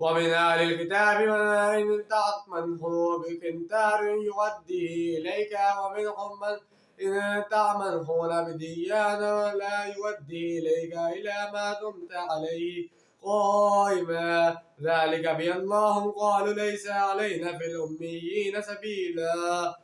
ومن أهل الكتاب من تأمنه بقنطار يؤديه إليك ومنهم من إن تأمنه بدينار لا يؤديه إليك إلى ما دمت عليه قائما ذلك بأنهم قالوا ليس علينا في الأميين سبيلا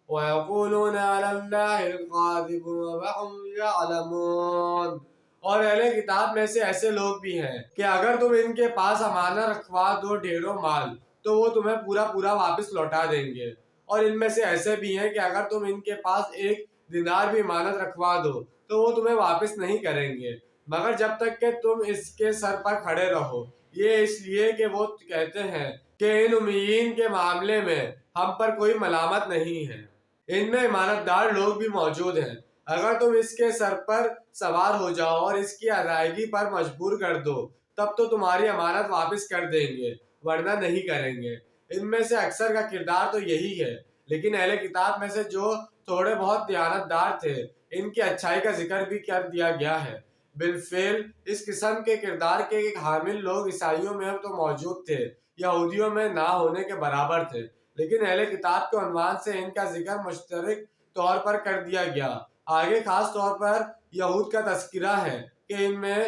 ويقولون على الله الكاذب وهم يعلمون۔ اور اہل کتاب میں سے ایسے لوگ بھی ہیں کہ اگر تم ان کے پاس امانت رکھوا دو ڈھیروں مال تو وہ تمہیں پورا پورا واپس لوٹا دیں گے، اور ان میں سے ایسے بھی ہیں کہ اگر تم ان کے پاس ایک دینار بھی امانت رکھوا دو تو وہ تمہیں واپس نہیں کریں گے مگر جب تک کہ تم اس کے سر پر کھڑے رہو۔ یہ اس لیے کہ وہ کہتے ہیں کہ ان امیین کے معاملے میں ہم پر کوئی ملامت نہیں ہے۔ ان میں امانت دار لوگ بھی موجود ہیں، اگر تم اس کے سر پر سوار ہو جاؤ اور اس کی ادائیگی پر مجبور کر دو تب تو تمہاری امانت واپس کر دیں گے، ورنہ نہیں کریں گے۔ ان میں سے اکثر کا کردار تو یہی ہے، لیکن اہل کتاب میں سے جو تھوڑے بہت دیانت دار تھے ان کی اچھائی کا ذکر بھی کر دیا گیا ہے۔ بالفعل اس قسم کے کردار کے ایک حامل لوگ عیسائیوں میں تو موجود تھے، یہودیوں میں نہ ہونے کے برابر تھے، لیکن اہل کتاب کے عنوان سے ان کا ذکر مشترک طور پر کر دیا گیا۔ آگے خاص طور پر یہود کا تذکرہ ہے کہ ان میں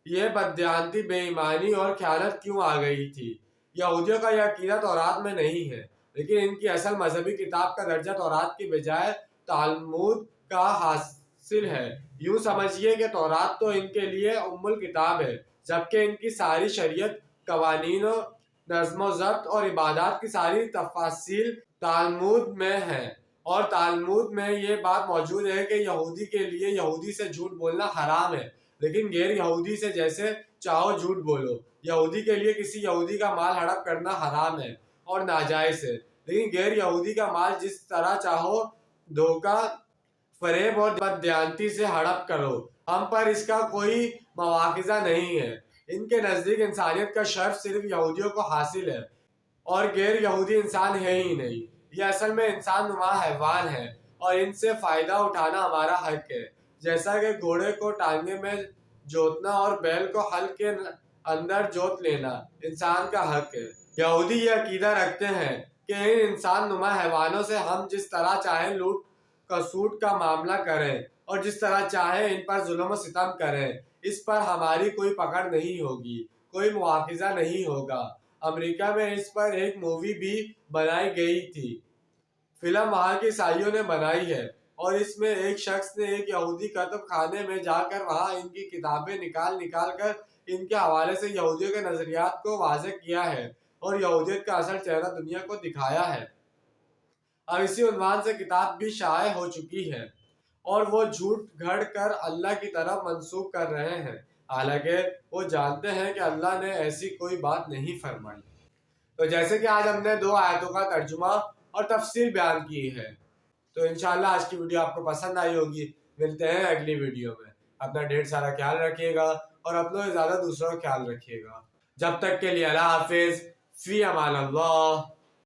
یہ بددیانتی، بے ایمانی اور خیانت کیوں آ گئی تھی۔ یہودیوں کا یہ عقیدہ تورات میں نہیں ہے، لیکن ان کی اصل مذہبی کتاب کا درجہ تورات کی بجائے تالمود کا حاصل ہے۔ یوں سمجھیے کہ تورات تو ان کے لیے ام الکتاب ہے، جبکہ ان کی ساری شریعت، قوانین و نظم و ضبط اور عبادات کی ساری تفاصیل تالمود میں ہیں۔ اور تالمود میں یہ بات موجود ہے کہ یہودی کے لیے یہودی سے جھوٹ بولنا حرام ہے، لیکن غیر یہودی سے جیسے چاہو جھوٹ بولو۔ یہودی کے لیے کسی یہودی کا مال ہڑپ کرنا حرام ہے اور ناجائز ہے، لیکن غیر یہودی کا مال جس طرح چاہو دھوکہ، فریب اور بددیانتی سے ہڑپ کرو، ہم پر اس کا کوئی مواخذہ نہیں ہے۔ ان کے نزدیک انسانیت کا شرف صرف یہودیوں کو حاصل ہے اور غیر یہودی انسان ہے ہی نہیں۔ یہ اصل میں انسان نما حیوان ہے اور ان سے فائدہ اٹھانا ہمارا حق ہے، جیسا کہ گھوڑے کو ٹانگے میں جوتنا اور بیل کو حل کے اندر جوت لینا انسان کا حق ہے۔ یہودی یہ عقیدہ رکھتے ہیں کہ ان انسان نما حیوانوں سے ہم جس طرح چاہیں لوٹ کسوٹ کا معاملہ کریں اور جس طرح چاہیں ان پر ظلم و ستم کریں، اس پر ہماری کوئی پکڑ نہیں ہوگی، کوئی مواخذہ نہیں ہوگا۔ امریکہ میں اس پر ایک مووی بھی بنائی گئی تھی۔ فلم وہاں کے عیسائیوں نے بنائی ہے اور اس میں ایک شخص نے ایک یہودی کتب خانے میں جا کر وہاں ان کی کتابیں نکال کر ان کے حوالے سے یہودیوں کے نظریات کو واضح کیا ہے اور یہودیت کا اصل چہرہ دنیا کو دکھایا ہے۔ اب اسی عنوان سے کتاب بھی شائع ہو چکی ہے اور وہ جھوٹ گھڑ کر اللہ کی طرف منسوب کر رہے ہیں، حالانکہ وہ جانتے ہیں کہ اللہ نے ایسی کوئی بات نہیں فرمائی۔ تو جیسے کہ آج ہم نے 2 آیتوں کا ترجمہ اور تفسیر بیان کی ہے، تو انشاءاللہ آج کی ویڈیو آپ کو پسند آئی ہوگی۔ ملتے ہیں اگلی ویڈیو میں۔ اپنا ڈھیر سارا خیال رکھیے گا اور اپنوں سے زیادہ دوسروں کا خیال رکھیے گا۔ جب تک کے لیے اللہ حافظ، فی امان اللہ۔